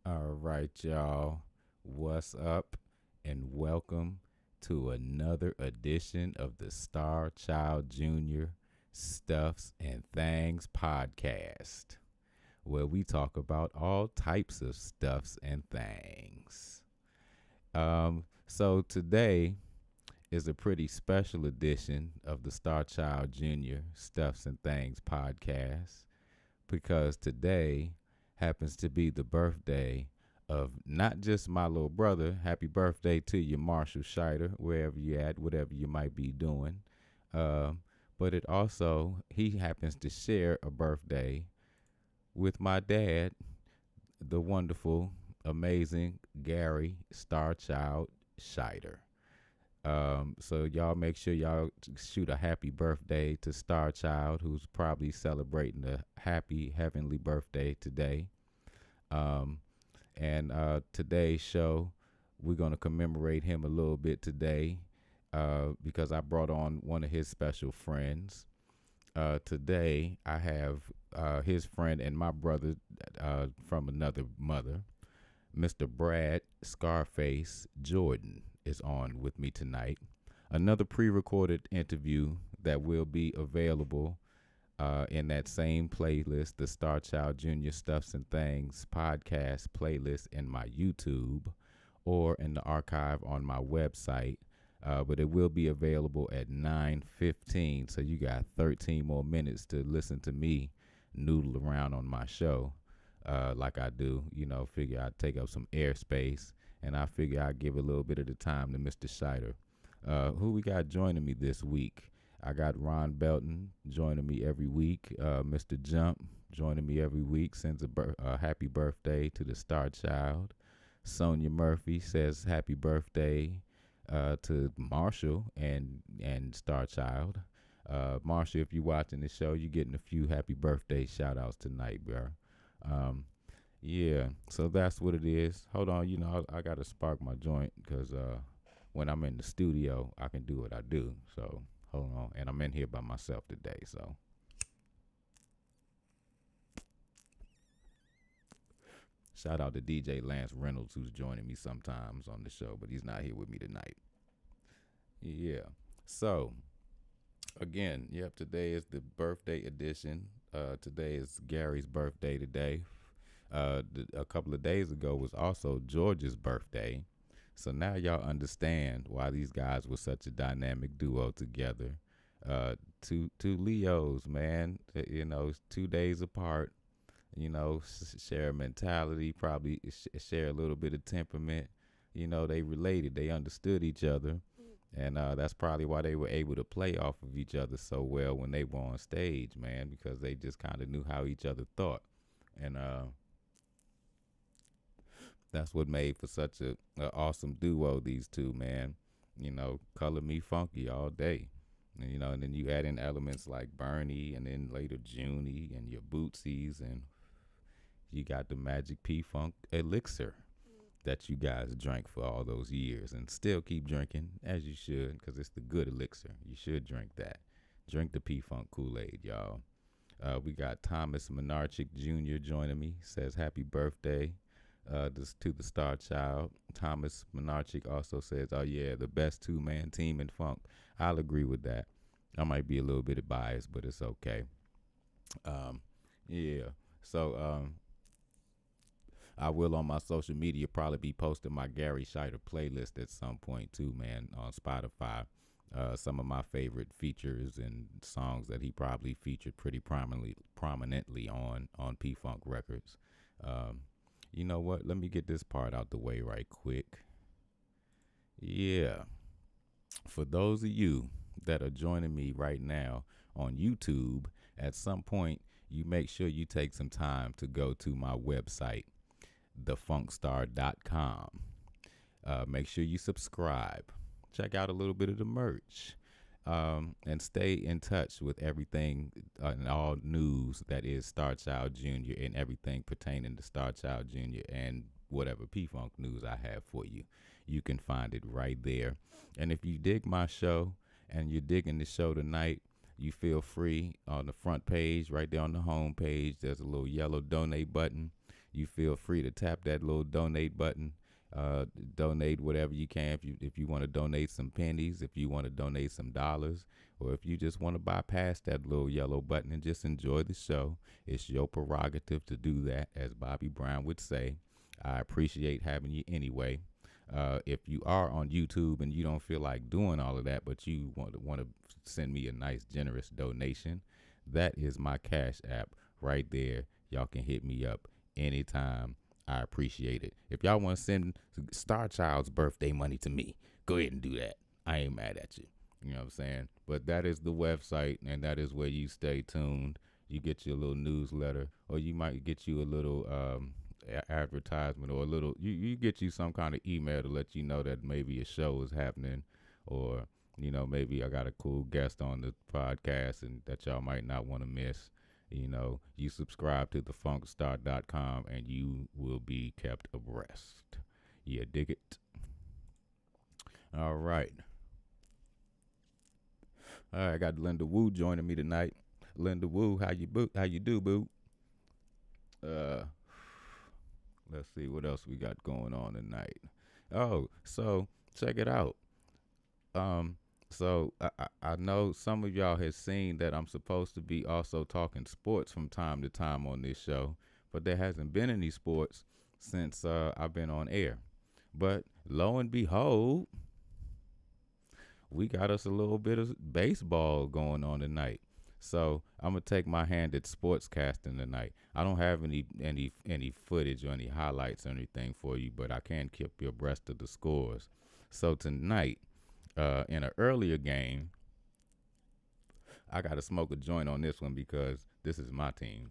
All right, y'all. What's up? And welcome to another edition of the Starchildjr. Stuffs and Thangs podcast, where we talk about all types of stuffs and things. So today is a pretty special edition of the Starchildjr. Stuffs and Things podcast because today happens to be the birthday of not just my little brother. Happy birthday to you, Marshall Shider, wherever you at, whatever you might be doing. Um, but it also, he happens to share a birthday with my dad, the wonderful, amazing Gary Starchild Shider. So y'all make sure y'all shoot a happy birthday to Starchild, who's probably celebrating a happy heavenly birthday today. Um, and Today's show, we're gonna commemorate him a little bit today, because I brought on one of his special friends. Today I have his friend and my brother from another mother, Mr. Brad Scarface Jordan is on with me tonight. Another pre-recorded interview that will be available in that same playlist, the Starchildjr. Stuffs and Things podcast playlist in my YouTube or in the archive on my website. But it will be available at 9:15, so you got 13 more minutes to listen to me noodle around on my show, like I do. Figure I'd take up some airspace, and I figure I'd give a little bit of the time to Mr. Shider. Who we got joining me this week? I got Ron Belton joining me every week. Mr. Jump joining me every week, sends a happy birthday to the Star Child. Sonia Murphy says happy birthday to Marshall and Star Child. Marshall, if you're watching the show, you're getting a few happy birthday shout outs tonight, bro. Yeah, so that's what it is. Hold on, I got to spark my joint because when I'm in the studio, I can do what I do. So hold on, and I'm in here by myself today, so. Shout out to DJ Lance Reynolds, who's joining me sometimes on the show, but he's not here with me tonight. Yeah. So, again, yep, today is the birthday edition. Today is Gary's birthday today. A couple of days ago was also George's birthday. So now y'all understand why these guys were such a dynamic duo together. Two Leos, man. 2 days apart. Share a mentality, probably share a little bit of temperament. They related, they understood each other, and that's probably why they were able to play off of each other so well when they were on stage, man, because they just kind of knew how each other thought, and that's what made for such a awesome duo. These two, man, color me funky all day. And then you add in elements like Bernie, and then later Junie, and your Bootsies, and you got the Magic P-Funk elixir that you guys drank for all those years and still keep drinking, as you should, because it's the good elixir. You should drink that. Drink the P-Funk Kool-Aid, y'all. We got Thomas Menarchik Jr. joining me. Says happy birthday to the Star Child. Thomas Menarchik also says, oh, yeah, the best two-man team in funk. I'll agree with that. I might be a little bit biased, but it's okay. Yeah. So, I will on my social media probably be posting my Gary Shider playlist at some point too, man, on Spotify. Some of my favorite features and songs that he probably featured pretty prominently on P-Funk Records. You know what? Let me get this part out the way right quick. Yeah. For those of you that are joining me right now on YouTube, at some point, you make sure you take some time to go to my website, thefunkstar.com. Make sure you subscribe. Check out a little bit of the merch. And stay in touch with everything and all news that is Starchildjr. and everything pertaining to Starchildjr. and whatever P-Funk news I have for you. You can find it right there. And if you dig my show and you're digging the show tonight, you feel free on the front page, right there on the home page, there's a little yellow donate button. you feel free to tap that little donate button. Donate whatever you can. If you want to donate some pennies, if you want to donate some dollars, or if you just want to bypass that little yellow button and just enjoy the show, it's your prerogative to do that, as Bobby Brown would say. I appreciate having you anyway. If you are on YouTube and you don't feel like doing all of that, but you want to send me a nice, generous donation, that is my Cash App right there. Y'all can hit me up anytime. I appreciate it. If y'all want to send Starchild's birthday money to me, go ahead and do that. I ain't mad at you. You know what I'm saying? But that is the website, and that is where you stay tuned. You get your little newsletter, or you might get you a little advertisement, or a little you get you some kind of email to let you know that maybe a show is happening, or maybe I got a cool guest on the podcast and that y'all might not want to miss. You subscribe to thefunkstar.com and you will be kept abreast. You dig it? All right. I got Linda Wu joining me tonight. Linda Wu, how you do, boo? Let's see what else we got going on tonight. Oh, so check it out. So I know some of y'all has seen that I'm supposed to be also talking sports from time to time on this show, but there hasn't been any sports since I've been on air. But lo and behold, we got us a little bit of baseball going on tonight. So I'm gonna take my hand at sportscasting tonight. I don't have any footage or any highlights or anything for you, but I can keep you abreast of the scores. So tonight, in an earlier game, I gotta smoke a joint on this one because this is my team.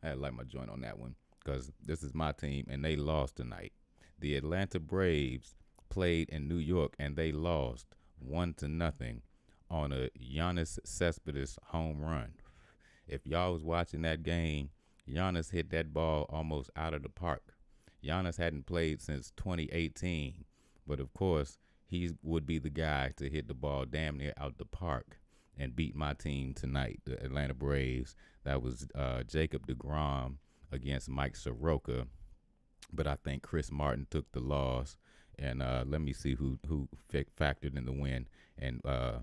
I had to light my joint on that one because this is my team and they lost tonight. The Atlanta Braves played in New York and they lost 1-0 on a Giannis Cespedes home run. If y'all was watching that game, Giannis hit that ball almost out of the park. Giannis hadn't played since 2018, but of course he would be the guy to hit the ball damn near out the park and beat my team tonight, the Atlanta Braves. That was Jacob deGrom against Mike Soroka, but I think Chris Martin took the loss. And let me see who factored in the win. And I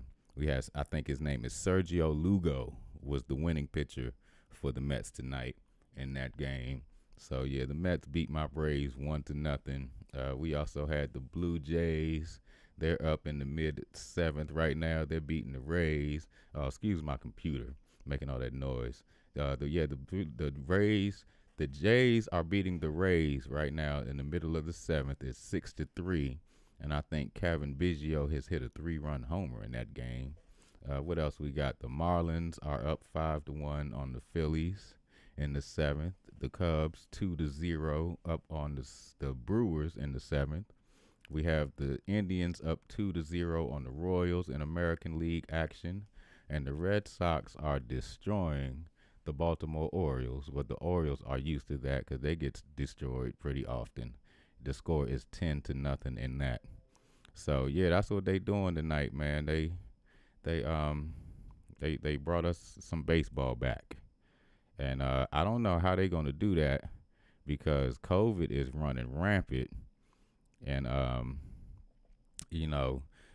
think his name is Sergio Lugo was the winning pitcher for the Mets tonight in that game. So yeah, the Mets beat my Braves 1-0. We also had the Blue Jays. They're up in the mid-7th right now. They're beating the Rays. Excuse my computer making all that noise. The Rays. The Jays are beating the Rays right now in the middle of the 7th. It's 6-3, and I think Kevin Biggio has hit a 3-run homer in that game. What else we got? The Marlins are up 5-1 on the Phillies in the 7th. The Cubs 2-0 up on the Brewers in the 7th. We have the Indians up 2-0 on the Royals in American League action, and the Red Sox are destroying the Baltimore Orioles, but the Orioles are used to that because they get destroyed pretty often. The score is 10-0 in that. So yeah, that's what they doing tonight, man. They brought us some baseball back, and I don't know how they gonna do that because COVID is running rampant, and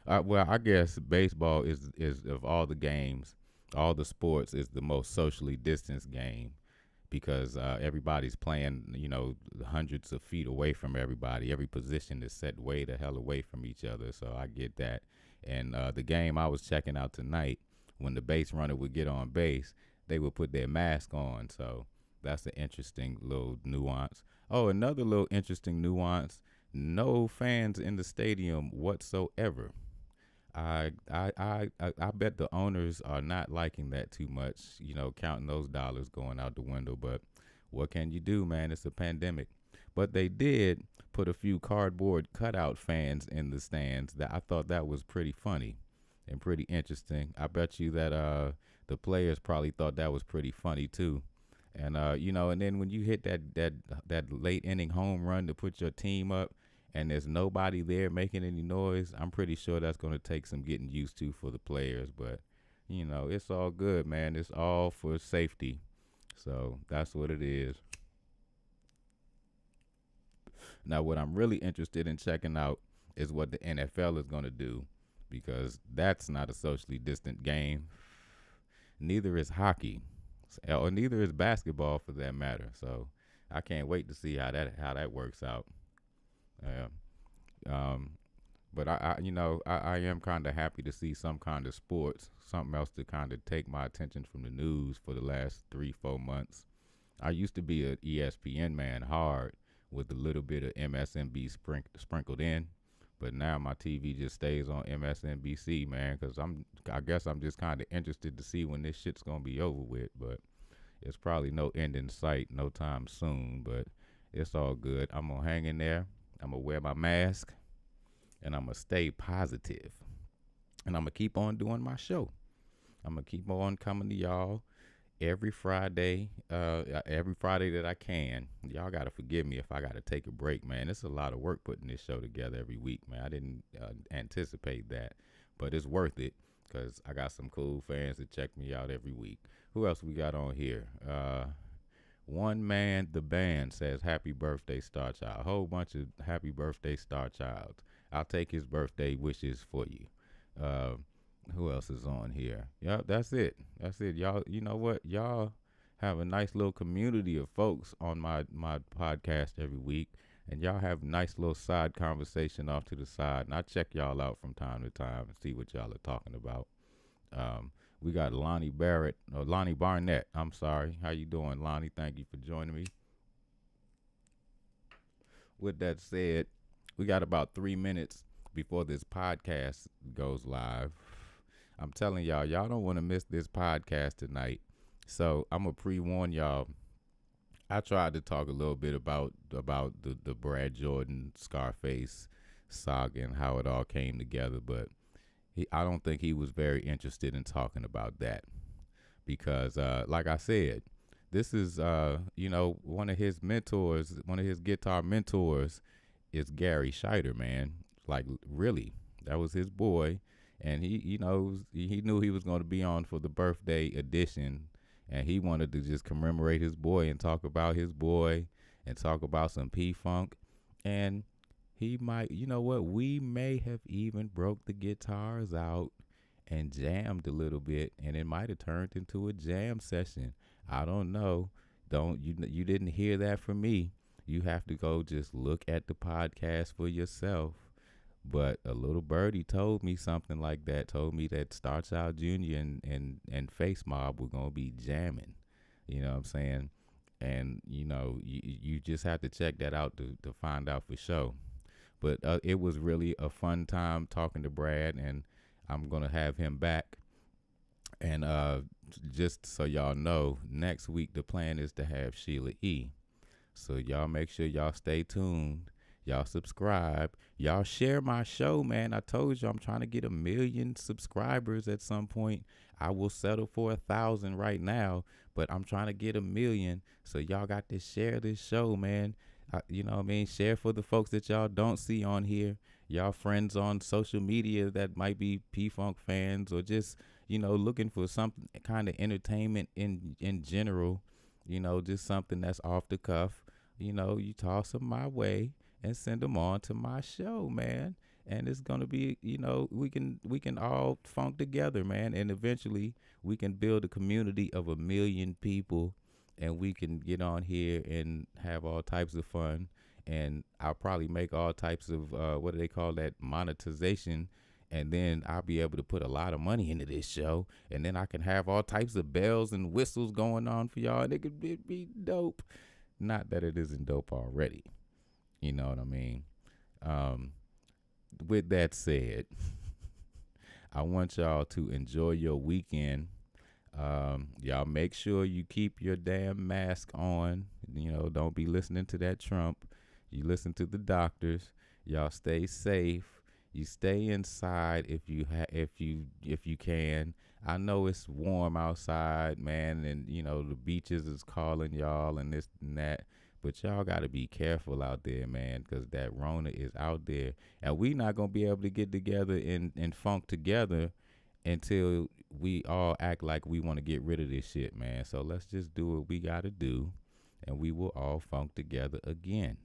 well, I guess baseball is of all the games. All the sports is the most socially distanced game because everybody's playing, hundreds of feet away from everybody. Every position is set way the hell away from each other. So I get that. And the game I was checking out tonight, when the base runner would get on base, they would put their mask on. So that's an interesting little nuance. Oh, another little interesting nuance. No fans in the stadium whatsoever. I bet the owners are not liking that too much, counting those dollars going out the window. But what can you do, man? It's a pandemic. But they did put a few cardboard cutout fans in the stands. That I thought that was pretty funny and pretty interesting. I bet you that the players probably thought that was pretty funny too. And and then when you hit that late inning home run to put your team up, and there's nobody there making any noise, I'm pretty sure that's going to take some getting used to for the players. But, it's all good, man. It's all for safety. So that's what it is. Now, what I'm really interested in checking out is what the NFL is going to do, because that's not a socially distant game. Neither is hockey, or neither is basketball for that matter. So I can't wait to see how that works out. Uh, um, but I am kind of happy to see some kind of sports, something else to kind of take my attention from the news for the last 3-4 months. I used to be an ESPN man hard with a little bit of MSNB sprinkled in, but now my TV just stays on MSNBC, man, because I guess I'm just kind of interested to see when this shit's gonna be over with. But it's probably no end in sight, no time soon. But it's all good. I'm gonna hang in there. I'm gonna wear my mask, and I'm gonna stay positive, and I'm gonna keep on doing my show. I'm gonna keep on coming to y'all every Friday that I can. Y'all gotta forgive me if I gotta take a break, man. It's a lot of work putting this show together every week, man. I didn't anticipate that, but it's worth it because I got some cool fans that check me out every week. Who else we got on here? One Man the Band says happy birthday, Starchild. A whole bunch of happy birthday, Starchild. I'll take his birthday wishes for you. Uh, who else is on here? Yeah, that's it. That's it. Y'all, you know what? Y'all have a nice little community of folks on my podcast every week. And y'all have nice little side conversation off to the side. And I check y'all out from time to time and see what y'all are talking about. We got Lonnie Barnett. I'm sorry. How you doing, Lonnie? Thank you for joining me. With that said, we got about 3 minutes before this podcast goes live. I'm telling y'all don't want to miss this podcast tonight. So I'm gonna pre-warn y'all. I tried to talk a little bit about the Brad Jordan Scarface saga and how it all came together, but I don't think he was very interested in talking about that because, like I said, this is one of his mentors, one of his guitar mentors is Gary Shider, man. Like really, that was his boy. And he knew he was going to be on for the birthday edition, and he wanted to just commemorate his boy and talk about his boy and talk about some P-Funk. And he might, we may have even broke the guitars out and jammed a little bit, and it might have turned into a jam session. I don't know. You didn't hear that from me. You have to go just look at the podcast for yourself. But a little birdie told me something like that, told me that Starchildjr and Face Mob were going to be jamming. You know what I'm saying? And, you just have to check that out to find out for sure. But it was really a fun time talking to Brad, and I'm going to have him back. And just so y'all know, next week the plan is to have Sheila E. So y'all make sure y'all stay tuned. Y'all subscribe. Y'all share my show, man. I told you I'm trying to get 1 million subscribers at some point. I will settle for 1,000 right now, but I'm trying to get 1 million. So y'all got to share this show, man. You know what I mean? Share for the folks that y'all don't see on here. Y'all friends on social media that might be P-Funk fans or just, looking for some kind of entertainment in general. Just something that's off the cuff. You toss them my way and send them on to my show, man. And it's gonna be, we can all funk together, man. And eventually we can build a community of 1 million people, and we can get on here and have all types of fun. And I'll probably make all types of what do they call that, monetization. And then I'll be able to put a lot of money into this show, and then I can have all types of bells and whistles going on for y'all, and it'd be dope. Not that it isn't dope already. You know what I mean? With that said, I want y'all to enjoy your weekend. Y'all make sure you keep your damn mask on. Don't be listening to that Trump. You listen to the doctors. Y'all stay safe. You stay inside if you can. I know it's warm outside, man, and the beaches is calling y'all and this and that. But y'all got to be careful out there, man, because that Rona is out there. And we not going to be able to get together and funk together until we all act like we want to get rid of this shit, man. So let's just do what we got to do, and we will all funk together again,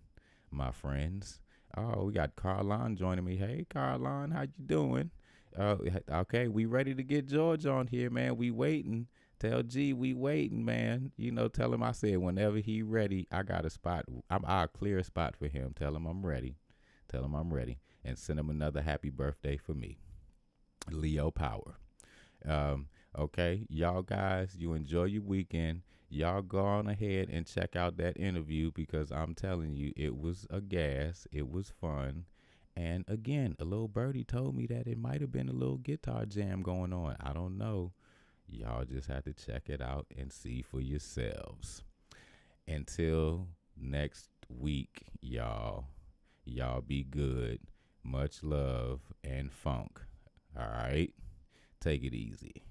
my friends. Oh, we got Carlon joining me. Hey, Carlon, how you doing? Okay, we ready to get George on here, man. We waiting. Tell G we waiting, man. You know, tell him I said whenever he ready, I got a spot. I'll clear a spot for him. Tell him I'm ready. Tell him I'm ready. And send him another happy birthday for me. Leo Power. Okay, y'all guys, you enjoy your weekend. Y'all go on ahead and check out that interview because I'm telling you, it was a gas. It was fun. And again, a little birdie told me that it might have been a little guitar jam going on. I don't know. Y'all just have to check it out and see for yourselves. Until next week, y'all be good. Much love and funk. All right? Take it easy.